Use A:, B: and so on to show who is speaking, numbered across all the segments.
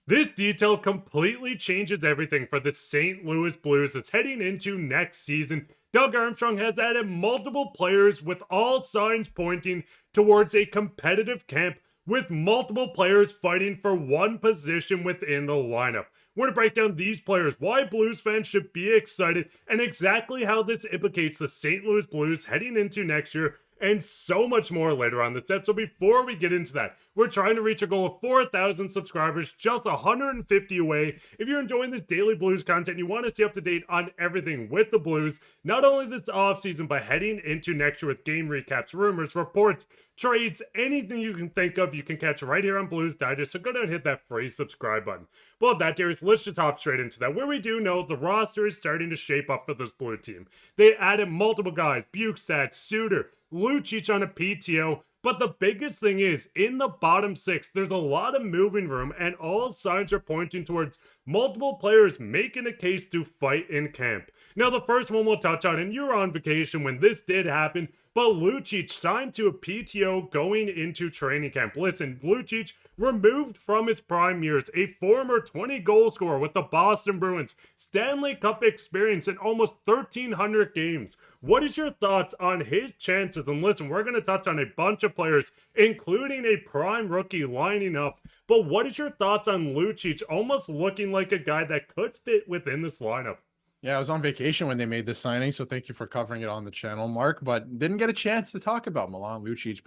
A: This detail completely changes everything for the St. Louis Blues that's heading into next season. Doug Armstrong has added multiple players with all signs pointing towards a competitive camp with multiple players fighting for one position within the lineup. We're going to break down these players, why Blues fans should be excited, and exactly how this implicates the St. Louis Blues heading into next year, and so much more later on this episode. Before we get into that, we're trying to reach a goal of 4,000 subscribers, just 150 away. If you're enjoying this daily Blues content, you want to stay up to date on everything with the Blues, not only this offseason, but heading into next year with game recaps, rumors, reports, trades, anything you can think of, you can catch right here on Blues Digest. So go down and hit that free subscribe button. Well, with that, Darius, let's just hop straight into that. Where we do know the roster is starting to shape up for this Blue team. They added multiple guys, Bukestad, Suter, Lucic on a PTO, but the biggest thing is, in the bottom six, there's a lot of moving room, and all signs are pointing towards multiple players making a case to fight in camp. Now, the first one we'll touch on, and you were on vacation when this did happen, but Lucic signed to a PTO going into training camp. Listen, Lucic, removed from his prime years, a former 20-goal scorer with the Boston Bruins, Stanley Cup experience in almost 1,300 games. What is your thoughts on his chances? And listen, we're going to touch on a bunch of players, including a prime rookie lining up. But what is your thoughts on Lucic almost looking like a guy that could fit within this lineup?
B: Yeah, I was on vacation when they made this signing, so thank you for covering it on the channel, Mark, but didn't get a chance to talk about Milan Lucic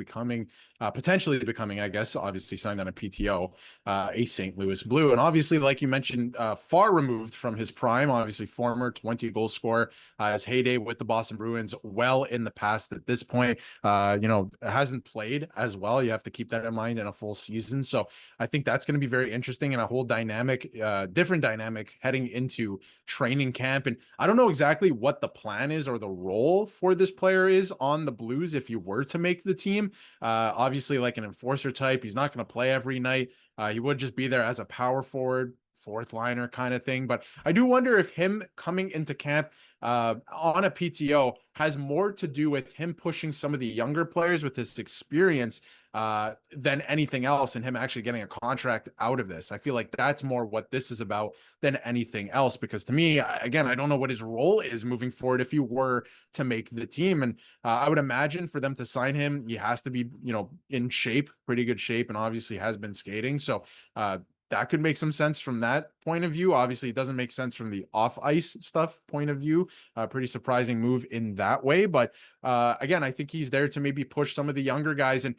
B: potentially becoming, I guess, obviously signed on a PTO, a St. Louis Blue. And obviously, like you mentioned, far removed from his prime, obviously former 20-goal scorer, his heyday with the Boston Bruins, well in the past at this point. Hasn't played as well. You have to keep that in mind in a full season. So I think that's going to be very interesting and a whole different dynamic heading into training camp. And I don't know exactly what the plan is or the role for this player is on the Blues if you were to make the team. Obviously, like an enforcer type, he's not going to play every night. He would just be there as a power forward, fourth liner kind of thing. But I do wonder if him coming into camp on a PTO has more to do with him pushing some of the younger players with his experience than anything else, and him actually getting a contract out of this. I feel like that's more what this is about than anything else, because to me, again, I don't know what his role is moving forward if he were to make the team. And I would imagine for them to sign him, he has to be, in shape, pretty good shape, and obviously has been skating. So that could make some sense from that point of view. Obviously, it doesn't make sense from the off-ice stuff point of view. Pretty surprising move in that way. But again, I think he's there to maybe push some of the younger guys, and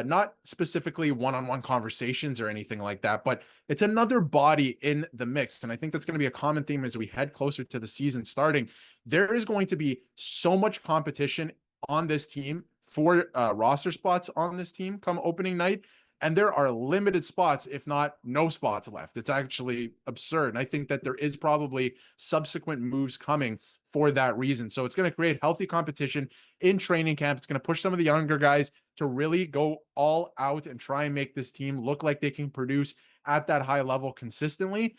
B: not specifically one-on-one conversations or anything like that, but it's another body in the mix. And I think that's going to be a common theme as we head closer to the season starting. There is going to be so much competition on this team for roster spots on this team come opening night. And there are limited spots, if not no spots left. It's actually absurd. And I think that there is probably subsequent moves coming for that reason. So it's going to create healthy competition in training camp. It's going to push some of the younger guys to really go all out and try and make this team look like they can produce at that high level consistently,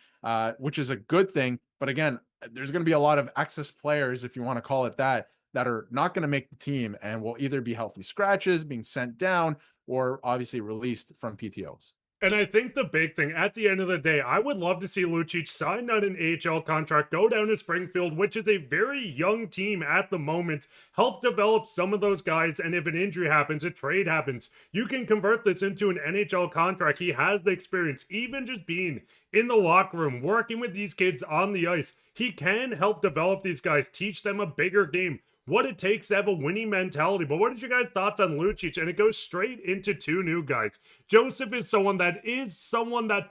B: which is a good thing. But again, there's going to be a lot of excess players, if you want to call it that are not going to make the team and will either be healthy scratches, being sent down, or obviously released from PTOs.
A: And I think the big thing, at the end of the day, I would love to see Lucic sign on an AHL contract, go down to Springfield, which is a very young team at the moment, help develop some of those guys, and if an injury happens, a trade happens, you can convert this into an NHL contract. He has the experience, even just being in the locker room, working with these kids on the ice. He can help develop these guys, teach them a bigger game, what it takes to have a winning mentality. But what is your guys' thoughts on Lucic? And it goes straight into two new guys. Joseph is someone that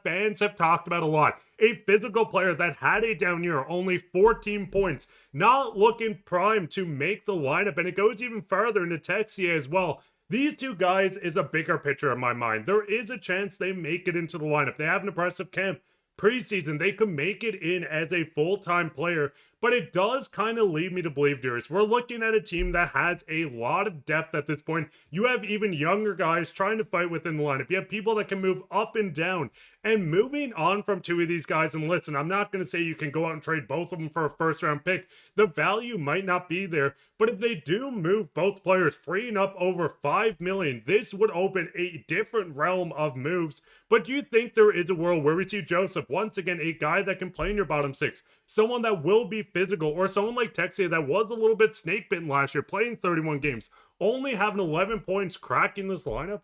A: fans have talked about a lot. A physical player that had a down year, only 14 points, not looking primed to make the lineup. And it goes even further into Texier as well. These two guys is a bigger picture in my mind. There is a chance they make it into the lineup. They have an impressive camp. Preseason, they could make it in as a full-time player, but it does kind of lead me to believe, Darius, we're looking at a team that has a lot of depth at this point. You have even younger guys trying to fight within the lineup. You have people that can move up and down. And moving on from two of these guys, and listen, I'm not going to say you can go out and trade both of them for a first round pick. The value might not be there, but if they do move both players, freeing up over $5 million, this would open a different realm of moves. But do you think there is a world where we see Joseph, once again, a guy that can play in your bottom six, someone that will be physical, or someone like Texier that was a little bit snake bitten last year, playing 31 games, only having 11 points, cracking this lineup?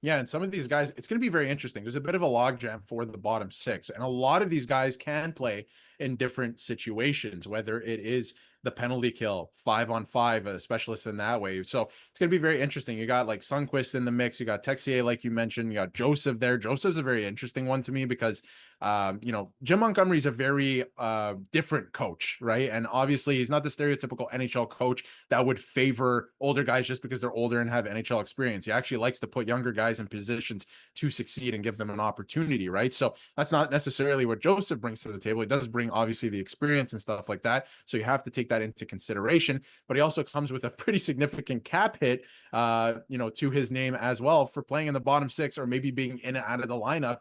B: Yeah, and some of these guys, it's going to be very interesting. There's a bit of a logjam for the bottom six, and a lot of these guys can play in different situations, whether it is the penalty kill, 5-on-5, a specialist in that way. So it's going to be very interesting. You got like Sundqvist in the mix. You got Texier, like you mentioned. You got Joseph there. Joseph's a very interesting one to me because, Jim Montgomery's a very different coach, right? And obviously he's not the stereotypical NHL coach that would favor older guys just because they're older and have NHL experience. He actually likes to put younger guys in positions to succeed and give them an opportunity, right? So that's not necessarily what Joseph brings to the table. He does bring obviously the experience and stuff like that. So you have to take that into consideration, but he also comes with a pretty significant cap hit, to his name as well for playing in the bottom six or maybe being in and out of the lineup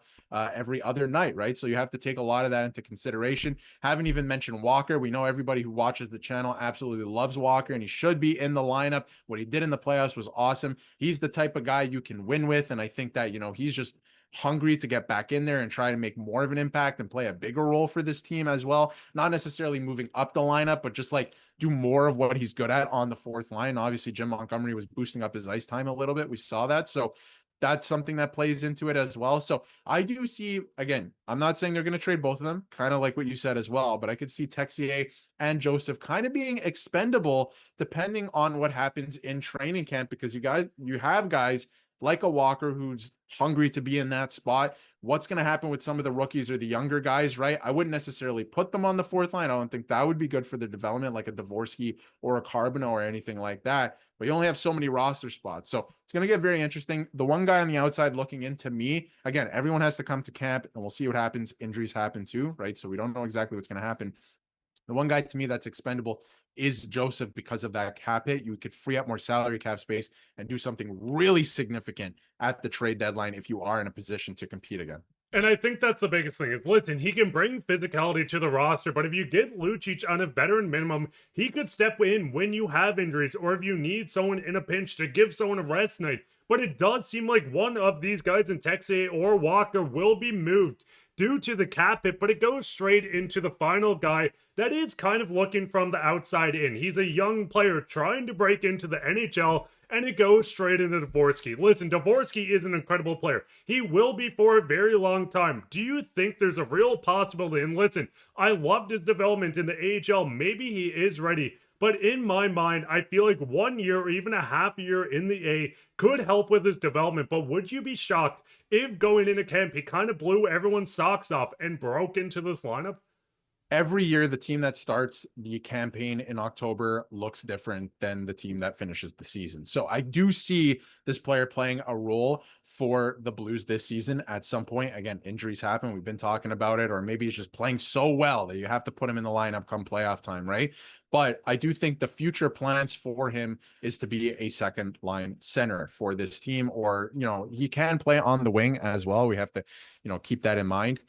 B: every other night, right? So you have to take a lot of that into consideration. Haven't even mentioned Walker. We know everybody who watches the channel absolutely loves Walker, and he should be in the lineup. What he did in the playoffs was awesome. He's the type of guy you can win with, and I think that, he's just hungry to get back in there and try to make more of an impact and play a bigger role for this team as well. Not necessarily moving up the lineup, but just like do more of what he's good at on the fourth line. Obviously, Jim Montgomery was boosting up his ice time a little bit. We saw that. So that's something that plays into it as well. So I do see, again, I'm not saying they're going to trade both of them, kind of like what you said as well, but I could see Texier and Joseph kind of being expendable depending on what happens in training camp, because you have guys like a Walker who's hungry to be in that spot. What's going to happen with some of the rookies or the younger guys, right? I wouldn't necessarily put them on the fourth line. I don't think that would be good for their development, like a Dvorsky or a Carbonneau or anything like that. But you only have so many roster spots. So it's going to get very interesting. The one guy on the outside looking into me, again, everyone has to come to camp and we'll see what happens. Injuries happen too, right? So we don't know exactly what's going to happen. The one guy to me that's expendable is Joseph because of that cap hit. You could free up more salary cap space and do something really significant at the trade deadline if you are in a position to compete again.
A: And I think that's the biggest thing is, listen, he can bring physicality to the roster, but if you get Lucic on a veteran minimum, he could step in when you have injuries or if you need someone in a pinch to give someone a rest night. But it does seem like one of these guys in Texier or Walker will be moved due to the cap hit, but it goes straight into the final guy that is kind of looking from the outside in. He's a young player trying to break into the NHL, and it goes straight into Dvorsky. Listen, Dvorsky is an incredible player. He will be for a very long time. Do you think there's a real possibility? And listen, I loved his development in the AHL. Maybe he is ready. But in my mind, I feel like 1 year or even a half year in the A could help with his development. But would you be shocked if going into camp, he kind of blew everyone's socks off and broke into this lineup?
B: Every year, the team that starts the campaign in October looks different than the team that finishes the season. So I do see this player playing a role for the Blues this season at some point. Again, injuries happen. We've been talking about it, or maybe he's just playing so well that you have to put him in the lineup come playoff time, right? But I do think the future plans for him is to be a second line center for this team, or, he can play on the wing as well. We have to, keep that in mind.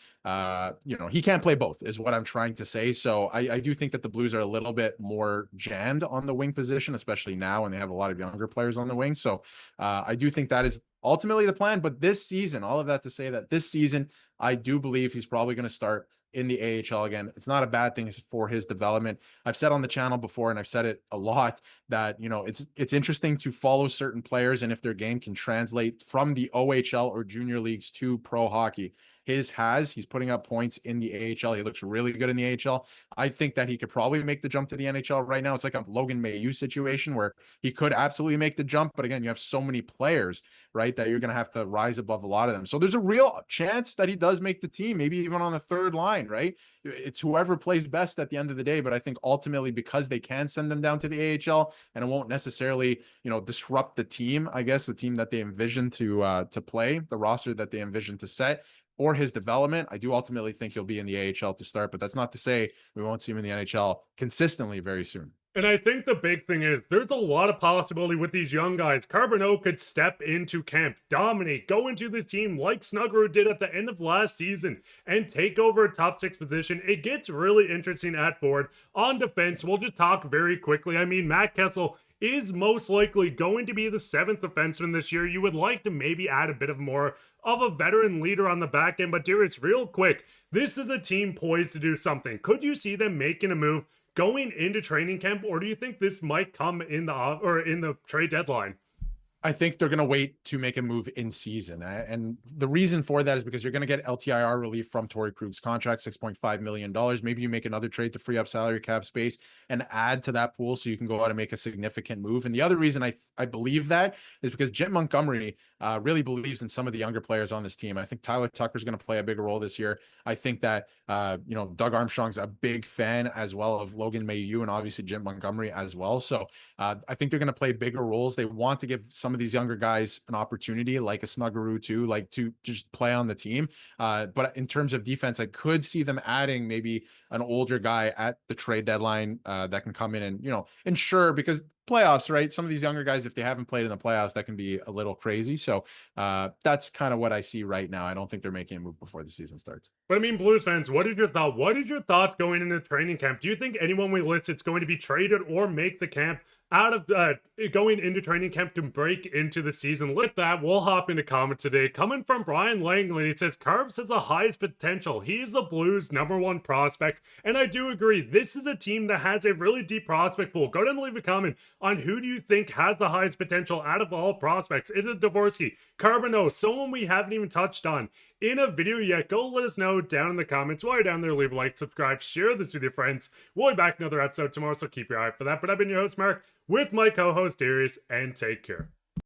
B: He can't play both is what I'm trying to say. So I do think that the Blues are a little bit more jammed on the wing position, especially now when they have a lot of younger players on the wing. So I do think that is ultimately the plan. But this season, all of that to say that this season, I do believe he's probably going to start in the AHL again. It's not a bad thing for his development. I've said on the channel before, and I've said it a lot, that, it's interesting to follow certain players and if their game can translate from the OHL or junior leagues to pro hockey. He's putting up points in the AHL. He looks really good in the AHL. I think that he could probably make the jump to the NHL right now. It's like a Logan Mailloux situation where he could absolutely make the jump. But again, you have so many players, right, that you're going to have to rise above a lot of them. So there's a real chance that he does make the team, maybe even on the third line, right? It's whoever plays best at the end of the day. But I think ultimately, because they can send them down to the AHL and it won't necessarily, disrupt the team, I guess, the team that they envision to play, the roster that they envision to set, or his development, I do ultimately think he'll be in the AHL to start, but that's not to say we won't see him in the NHL consistently very soon.
A: And I think the big thing is there's a lot of possibility with these young guys. Carbonneau could step into camp, dominate, go into this team like Snuggerud did at the end of last season, and take over a top 6 position. It gets really interesting at forward. On defense, we'll just talk very quickly. I mean, Matt Kessel is most likely going to be the 7th defenseman this year. You would like to maybe add a bit of more of a veteran leader on the back end, but Darius, real quick, this is a team poised to do something. Could you see them making a move going into training camp, or do you think this might come in the trade deadline?
B: I think they're going to wait to make a move in season. And the reason for that is because you're going to get LTIR relief from Torrey Krug's contract, $6.5 million. Maybe you make another trade to free up salary cap space and add to that pool so you can go out and make a significant move. And the other reason I believe that is because Jim Montgomery really believes in some of the younger players on this team. I think Tyler Tucker's going to play a bigger role this year. I think that, Doug Armstrong's a big fan as well of Logan Mailloux and obviously Jim Montgomery as well. So I think they're going to play bigger roles. They want to give some of these younger guys an opportunity, like a Snuggerud too, like to just play on the team. But in terms of defense, I could see them adding maybe an older guy at the trade deadline that can come in and, ensure, because playoffs, right? Some of these younger guys, if they haven't played in the playoffs, that can be a little crazy. So that's kind of what I see right now. I don't think they're making a move before the season starts.
A: But I mean, Blues fans, what is your thought? What is your thought going into training camp? Do you think anyone we list is going to be traded or make the camp out of going into training camp to break into the season? With that, we'll hop into comments today. Coming from Brian Langley, he says, Carbs has the highest potential. He's the Blues' #1 prospect. And I do agree. This is a team that has a really deep prospect pool. Go down and leave a comment on who do you think has the highest potential out of all prospects. Is it Dvorsky, Carbonneau, someone we haven't even touched on in a video yet? Go let us know down in the comments. While you're down there, leave a like, subscribe, share this with your friends. We'll be back another episode tomorrow, so keep your eye out for that. But I've been your host, Mark, with my co-host, Darius, and take care.